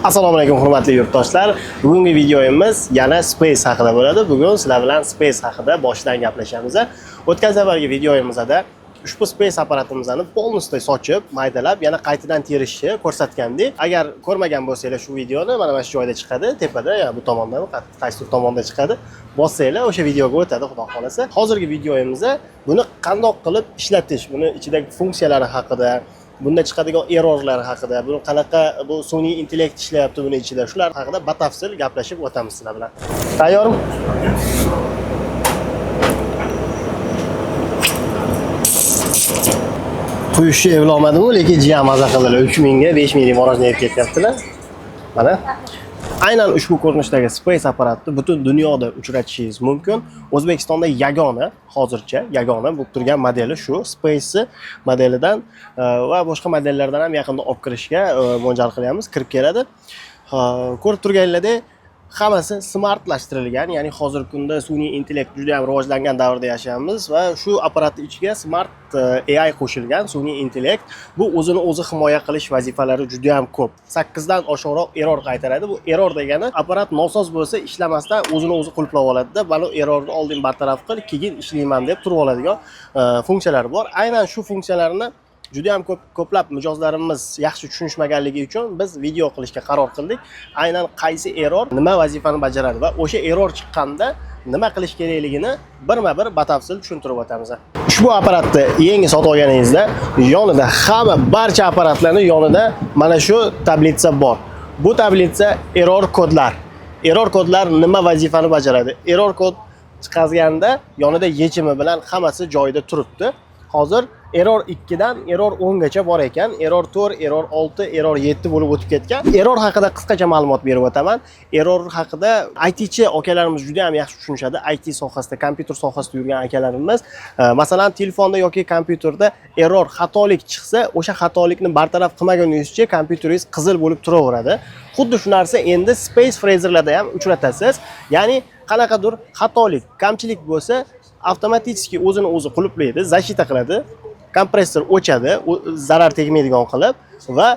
Assalomu alaykum hurmatli yurtdoshlar. Bugungi videomiz yana Space haqida bo'ladi. Bugun sizlar bilan Space haqida boshidan gaplashamiz. O'tgan safargi videomizda ushbu Space apparatimizni polностью sochib, maydalab, yana qaytadan terishni ko'rsatgandik. Agar ko'rmagan bo'lsanglar shu videoni mana shu joyda chiqadi, tepada, ya bu tomondan, qaysi tomonda chiqadi. Bossanglar o'sha videoga o'tadi, xudo xolasa. Hozirgi videomizda buni qandoq qilib ishlatish, buni ichidagi funksiyalari haqida, bunda chiqadigan errorlar haqida, buni qanaqa bu sun'iy intellekt ishlayapti buni ichida, shular haqida batafsil gaplashib o'tamiz sizlar bilan. Tayyormi? Quyishni evlolmadim-ku, lekin jiyan maza qildilar. 3000 ga 5000 ga morojniy olib ketyaptilar. Mana aynan ushbu ko'rinishdagi Space apparatni butun dunyoda uchratishingiz mumkin. O'zbekistonda yagona, hozircha yagona bo'lib turgan modeli shu Space modelidan va boshqa modellardan ham yaqinda olib kirishga mo'ljal qilyapmiz, kirib keladi. Ko'rib turganinglardek, hammasi smartlashtirilgan, ya'ni hozirgi kunda sun'iy intellekt juda ham rivojlangan davrda yashayapmiz va shu apparatning ichiga smart AI qo'shilgan sun'iy intellekt. Bu o'zini o'zi himoya qilish vazifalari juda ham ko'p. 8 dan oshiqroq error qaytaradi. Bu error degani apparat nosoz bo'lsa ishlamasdan o'zini o'zi qulplab oladida, "Mana errorni oldin bartaraf qil, keyin ishlayman" deb turib oladigan funksiyalar bor. Aynan shu funksiyalarni juda ham ko'plab mijozlarimiz yaxshi tushunishmaganligi uchun biz video qilishga qaror qildik. Aynan qaysi error nima vazifani bajaradi va o'sha error chiqqanda nima qilish kerakligini birma-bir batafsil tushuntirib o'tamiz. Ushbu apparatni yangi sotib olganingizda yonida barcha apparatlarning yonida mana shu tablitsa bor. Bu tablitsa error kodlar. Error kodlar nima vazifani bajaradi? Error kod chiqazganda yonida yechimi bilan hammasi joyida turibdi. Hozir error 2 dan error 10 gacha bor ekan. Error 4, error 6, error 7 bo'lib o'tib ketgan. Error haqida qisqacha ma'lumot berib o'taman. Error haqida ITchi akalarimiz juda ham yaxshi tushunishadi. IT sohasida, kompyuter sohasida yurgan akalarimiz, masalan, telefonda yoki kompyuterda error, xatolik chiqsa, o'sha xatolikni bartaraf qilmaguningizcha kompyuteringiz qizil bo'lib turaveradi. Xuddi shu narsa endi Space Frazerlarda ham uchratasiz. Ya'ni qanaqadir xatolik, kamchilik bo'lsa, avtomatik o'zini o'zi quluplaydi, zashita qiladi, kompressor o'chadi, zarar tegmaydigan qilib va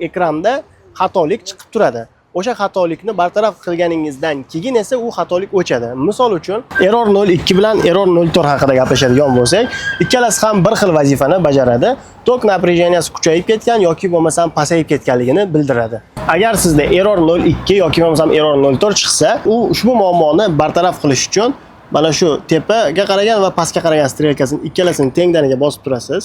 ekranda xatolik chiqib turadi. O'sha xatolikni bartaraf qilganingizdan keyin esa u xatolik o'chadi. Misol uchun, error 02 bilan error 04 haqida gaplashadigan bo'lsak, ikkalasi ham bir xil vazifani bajaradi. Tok naprejeniyasi kuchayib ketgan yoki bo'lmasam pasayib ketganligini bildiradi. Agar sizda error 02 yoki bo'lmasam error 04 chiqsa, u ushbu muammoni bartaraf qilish uchun mana shu tepaga qaragan va pastga qaragan strelkasini ikkalasini tengdaniga bosib turasiz.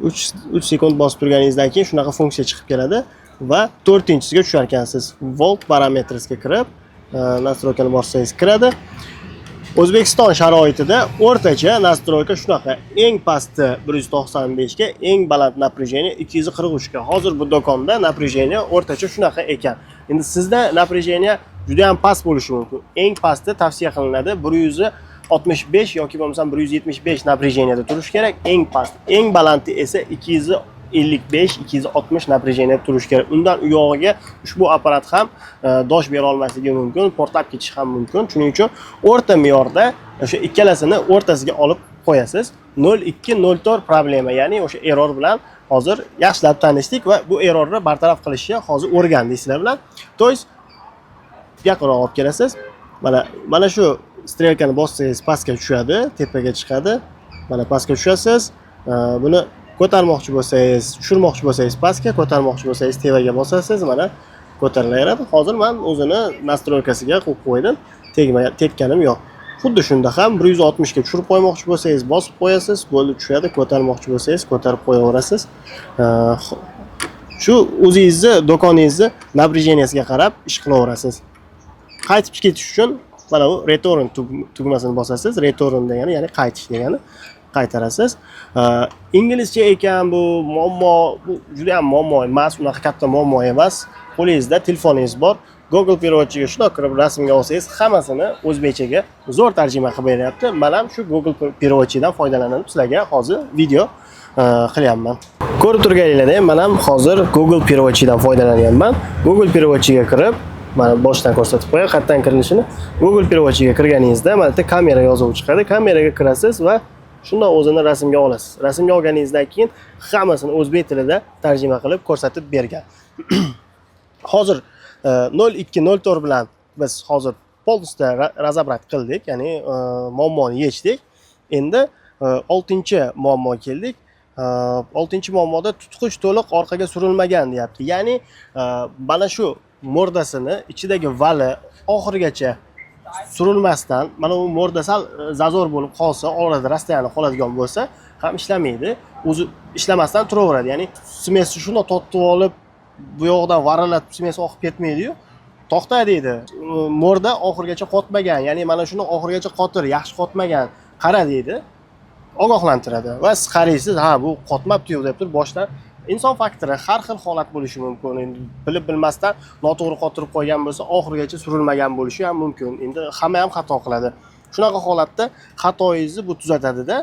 3 sekund bosib turganingizdan keyin shunaqa funksiya chiqib keladi va 4-inchisiga tushar ekansiz. Volt parametrga kirib, nastroykani bossangiz kiradi. O'zbekiston sharoitida o'rtacha nastroyka shunaqa: eng pasti 195 ga, eng baland напряжение 243 ga. Hozir bu do'konda напряжение o'rtacha shunaqa ekan. Endi sizda напряжение juda ham past bo'lishi mumkin. Eng pasti tavsiya qilinadi 165 yoki bo'lmasam 175 напряжениеda turish kerak, eng past. Eng balandi esa 255-260 напряжениеda turish kerak. Undan u yog'iga ushbu apparat ham dosh bera olmasligi mumkin, portlab ketishi ham mumkin. Shuning uchun o'rta me'yorda o'sha ikkalasini o'rtasiga olib qo'yasiz. 0204 problema, ya'ni o'sha error bilan hozir yaxshilab tanishdik va bu errorni bartaraf qilishni hozir o'rgandik sizlar bilan. To'ys yaqinroq olib kelasiz. Mana shu strelkani bossangiz pastga tushadi, tepaga chiqadi. Mana pastga tushasiz. Buni ko'tarmoqchi bo'lsangiz, tushirmoqchi bo'lsangiz pastga, ko'tarmoqchi bo'lsangiz tevaga bosasiz. Mana ko'tarilaveradi. Hozir men o'zini nastroykasiga qo'yib qo'ydim. Tekkanim yo'q. Xuddi shunda ham 160 ga tushirib qo'ymoqchi bo'lsangiz bosib qo'yasiz, bo'ldi tushadi. Ko'tarmoqchi bo'lsangiz ko'tarib qo'yaverasiz. Shu o'zingizni do'koningizni naprejeniyasiga qarab ish qilaverasiz. Qaytib ketish uchun mana bu return tugmasini bosasiz. Return degani ya'ni qaytish degani. Qaytarasiz. Inglizcha ekan bu muammo, bu juda ham muammo emas, unaqa katta muammo emas. Qo'lingizda telefoningiz bor. Google переводчиga shunday kirib rasmga olsangiz, hammasini o'zbekchaga zo'r tarjima qilib beryapti. Men ham shu Google переводчиdan foydalanib sizlarga hozir video qilyapman. Ko'rib turganinglardek, men ham hozir Google переводчиdan foydalanyapman. Google переводчиga kirib, mana boshdan ko'rsatib qo'yay, qayerdan kirilishini. Google переводчиga kirganingizda mana bu yerda kamera yozuvi chiqadi. Kameraga kirasiz va shunday o'zini rasmga olasiz. Rasmga olganingizdan keyin hammasini o'zbek tilida tarjima qilib ko'rsatib bergan. Hozir 0204 bilan biz hozir polностью razobrat qildik, ya'ni muammoni yechdik. Endi 6-muammoga keldik. 6-muammoda tutqich to'liq orqaga surilmagan deyapti. Ya'ni mana shu mordasini ichidagi vali oxirigacha surilmasdan, mana bu morda sal zazor bo'lib qolsa, orada rasstayani qoladigan bo'lsa, ham ishlamaydi. O'zi ishlamasdan turaveradi. Ya'ni smesni shunday tortib olib, bu yoqdan varalatib smesi oqib ketmaydi-yu. To'xta deydi. Morda oxirigacha qotmagan, ya'ni mana shuni oxirigacha qotir, yaxshi qotmagan. Qara deydi. Ogohlantiradi va siz qaraysiz, ha bu qotmabdi-yu deb turib boshdan inson faktori har xil holat bo'lishi mumkin. Endi bilib bilmasdan noto'g'ri qotirib qo'ygan bo'lsa, oxirigacha surilmagan bo'lishi ham mumkin. Endi hamma ham xato qiladi. Shunaqa holatda xatoingizni bu tuzatadi-da,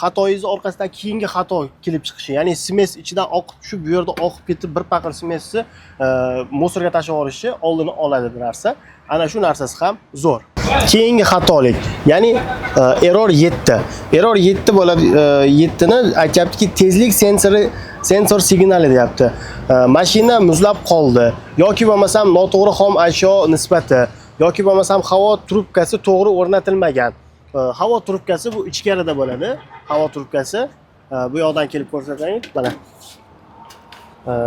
xatoingizni orqasidan keyingi xato kelib chiqishi, ya'ni smes ichidan oqib tushib, bu yerda oqib ketib bir paqir smesni musorga tashlab yuborishi oldini oladi bir narsa. Ana shu narsasi ham zo'r. Keyingi xatolik, ya'ni error 7. Error 7 bo'ladi. 7 ni aytayaptiki, tezlik sensor signali deyapti. Mashina muzlab qoldi yoki bo'lmasam noto'g'ri xom ashyo nisbati yoki bo'lmasam havo trubkasi to'g'ri o'rnatilmagan. Havo trubkasi bu ichkarida bo'ladi. Havo trubkasi bu yoqdan kelib ko'rsataylik.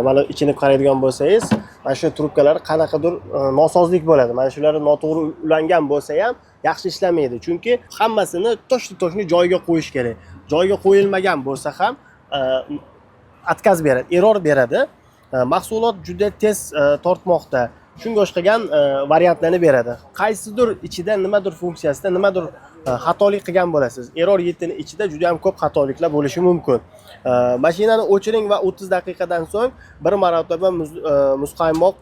Mana ichini qaraydigan bo'lsangiz, mana shu trubkalar qanaqadir nosozlik bo'ladi. Mana shularni noto'g'ri ulangan bo'lsa ham yaxshi ishlamaydi. Chunki hammasini to'shni joyiga qo'yish kerak. Joyiga qo'yilmagan bo'lsa ham отказ beradi, error beradi. Mahsulot juda tez tortmoqda. Shunga o'xshagan variantlarni beradi. Qaysidir ichida nimadir funksiyasida nimadir xatolik qilgan bo'lasiz. Error 7 ni ichida juda ham ko'p xatoliklar bo'lishi mumkin. Mashinani o'chiring va 30 daqiqadan so'ng bir marotaba muzqaymoq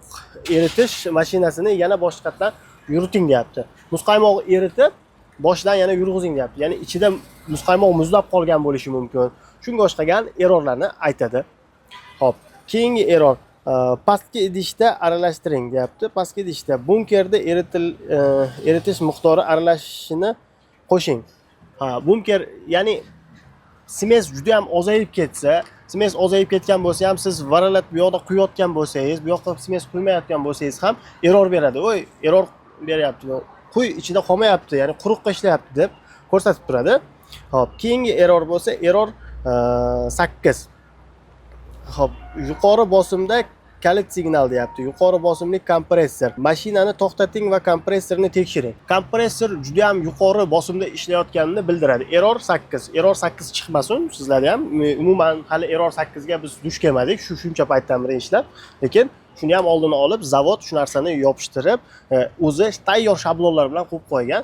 eritish mashinasini yana boshqatdan yuriting deyapti. Muzqaymoq eritib, boshdan yana yurg'izing deyapti. Ya'ni ichida muzqaymoq muzlab qolgan bo'lishi mumkin. Shunga o'xshagan errorlarni aytadi. Xo'p, keyingi error pastki idishda aralashtiring deyapti. Pastki idishda bunkerda eritish miqdori aralashishini qo'shing. Bunker, ya'ni smes juda ham ozayib ketsa, smes ozayib ketgan bo'lsa ham siz varalat bu yoqda quyayotgan bo'lsangiz, bu yoqda smes quymayotgan bo'lsangiz ham error beradi. Voy, error beryapti. Quy ichida qolmayapti, ya'ni quruqqa ishlayapti deb ko'rsatib turadi. Xo'p, keyingi error bo'lsa, error 8. Xo'p, yuqori bosimda kalit signal deyapti. Yuqori bosimli kompressor. Mashinani to'xtating va kompressorni tekshiring. Kompressor juda ham yuqori bosimda ishlayotganini bildiradi. Error 8. Error 8 chiqmasin sizlarda ham. Umuman hali error 8 ga biz duch kelmadik. Shuncha paytdan beri ishlab, lekin shuni ham oldini olib, zavod shu narsani yopishtirib, o'zi tayyor shablonlar bilan qo'yib qo'ygan.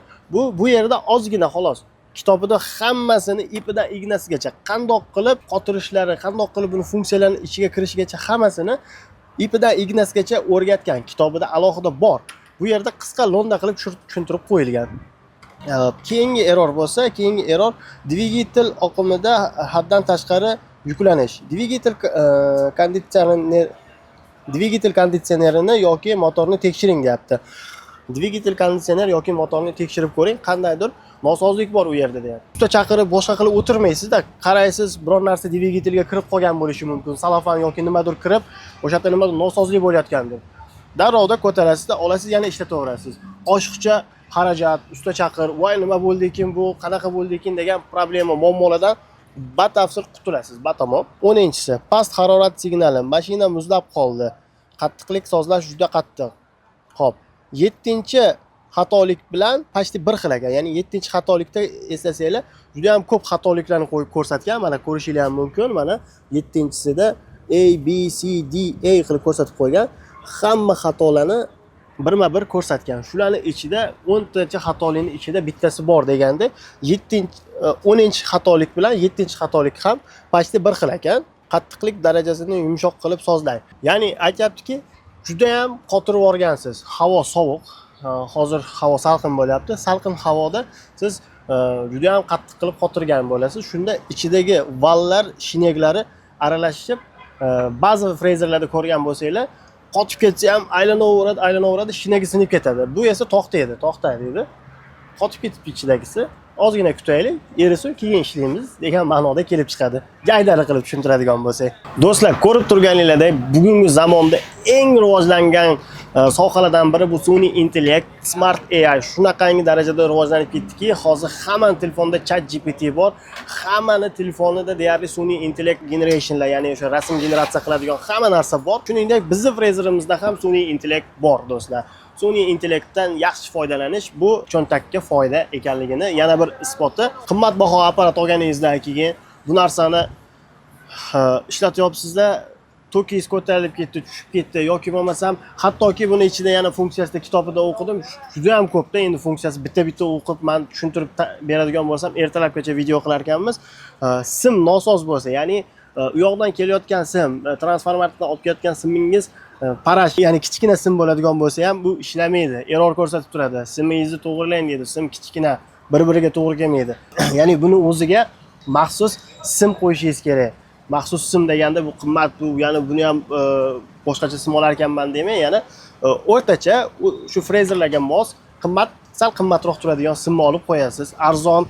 Bu yerda ozgina xolos. Kitobida hammasini ipidan ignasigacha qandoq qilib qotirishlari, qandoq qilib buni funksiyalarini ichiga kirishigacha hammasini ipidan ignasigacha o'rgatgan. Kitobida alohida bor. Bu yerda qisqa londa qilib tushuntirib qo'yilgan. Keyingi error bo'lsa, keyingi error dvigatel oqimida haddan tashqari yuklanish. Dvigatel konditsionerini yoki motorni tekshiring deyapti. Dvigatel konditsioner yoki motorni tekshirib ko'ring, qandaydir nosozlik bor u yerda deyapti. Usta chaqirib boshqa qilib o'tirmaysiz-da, qaraysiz, biror narsa dvigatelga kirib qolgan bo'lishi mumkin. Salofan yoki nimadir kirib, o'sha yerda nimadir nosozlik bo'layotgandir. Darrovda ko'tarasiz-da, olasiz, yana ishlataverasiz. Oshiqcha xarajat, usta chaqir, voy nima bo'ldi ekan bu, qanaqa bo'ldi ekan degan problema, muammolardan batafsil qutulasiz, batamom. 10-si, past harorat signali, mashina muzlab qoldi. Qattiqlik sozlash juda qattiq. Xo'p, 7-chi xatolik bilan pashti bir xil ekan. Ya'ni 7-chi xatolikda eslasanglar, juda ham ko'p xatoliklarni qo'yib ko'rsatgan. Mana ko'rishingiz ham mumkin. Mana 7-chisida A, B, C, D, A qilib ko'rsatib qo'ygan. Hamma xatolarni birma-bir ko'rsatgan. Shularning ichida 10-chi xatolikning ichida bittasi bor deganda, 10-chi xatolik bilan 7-chi xatolik ham pashti bir xil ekan. Qattiqlik darajasini yumshoq qilib sozlang. Ya'ni aytayaptiki, juda ham qotirib o'rgansiz. Havo sovuq. Hozir havo salqin bo'lyapti. Salqin havoda siz juda ham qattiq qilib qotirgan bo'lasiz. Shunda ichidagi vallar, shineglari aralashib, ba'zi frezerlarda ko'rgan bo'lsanglar, qotib ketsa ham aylanaveradi, shinagi sinib ketadi. Bu esa to'xtaydi. Qotib ketib ichidagisi. ozgina kutaylik, erisin keyin ishlaymiz degan ma'noda kelib chiqadi. Jaydari qilib tushuntiradigan bo'lsak. Do'stlar, ko'rib turganingizdek, bugungi zamonda eng rivojlangan sohalardan biri bu sun'iy intellekt, smart AI shunaqangi darajada rivojlanib ketdiki, hozir hammaning telefonida ChatGPT bor, hammaning telefonida deyarli sun'iy intellekt generationlar, ya'ni o'sha rasm generatsiya qiladigan hamma narsa bor. Shuningdek, bizning frezerimizda ham sun'iy intellekt bor, do'stlar. Sun'iy intellektdan yaxshi foydalanish bu cho'ntakka foyda ekanligini yana bir isboti. Qimmatbaho apparat olganingizdan keyin bu narsani ishlatyapsizlar, tokingiz ko'tarilib ketdi, tushib ketdi yoki bo'lmasam, hattoki buni ichida yana funksiyasida kitobida o'qidim. Juda ham ko'pda endi funksiyasi bitta-bitta o'qib men tushuntirib beradigan bo'lsam, ertalabgacha video qilar ekanmiz. Sim nosoz bo'lsa, ya'ni u yoqdan kelayotgan sim, transformatordan olib kelayotgan simingiz parash, ya'ni kichkina sim bo'ladigan bo'lsa ham bu ishlamaydi. Error ko'rsatib turadi. Simingizni to'g'rilang deydi. Sim kichkina, bir-biriga to'g'ri kelmaydi. Ya'ni buni o'ziga maxsus sim qo'yishingiz kerak. Maxsus sim deganda bu qimmat, bu ya'ni buni ham boshqacha sim olar ekanman demay, ya'ni o'rtacha shu frezerlarga mos, qimmat, sal qimmatroq turadigan simni olib qo'yasiz. Arzon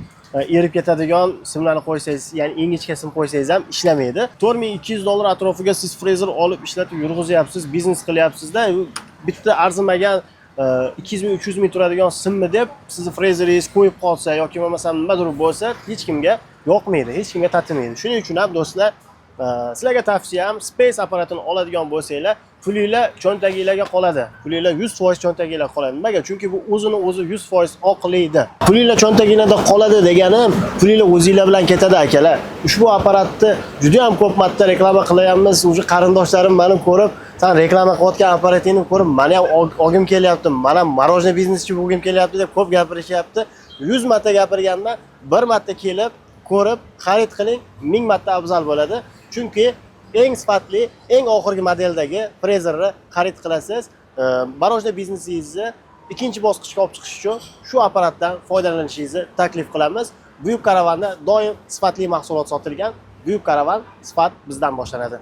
erib ketadigan simlarni qo'ysangiz, ya'ni ingichka sim qo'ysangiz ham ishlamaydi. $4200 atrofiga siz frezer olib ishlatib yurg'izyapsiz, biznes qilyapsiz-da, bitta arzimagan 200 ming 300 ming turadigan simmi deb sizni frezeringiz qo'yib qolsa yoki bo'lmasam nimadir bo'lsa, hech kimga yoqmaydi, hech kimga tatimaydi. Shuning uchun ham do'stlar, sizlarga tavsiyam, space apparatini oladigan bo'lsanglar, pulinglar cho'ntagingizga qoladi. Pulinglar 100% cho'ntagingizga qoladi. Nimaga? Chunki bu o'zini o'zi 100% oqlaydi. Pulinglar cho'ntagingizda qoladi deganim, pulinglar o'zingizlar bilan ketadi akalar. Ushbu apparatni juda ham ko'p marta reklama qilyapmiz. O'sha qarindoshlarim meni ko'rib, "Sen reklama qilayotgan apparatingni ko'rib, meni ham olgim kelyapti, men ham marojniy bizneschi bo'lgim kelyapti" deb ko'p gapirishyapti. 100 marta gapirgandan bir marta kelib ko'rib xarid qiling, 1000 marta afzal bo'ladi. Chunki eng sifatli, eng oxirgi modeldagi frezerni xarid qilasiz. Marojniy biznesingizni ikkinchi bosqichga olib chiqish uchun shu apparatdan foydalanishingizni taklif qilamiz. Buyuk karavanda doim sifatli mahsulot sotilgan. Buyuk karavan sifat bizdan boshlanadi.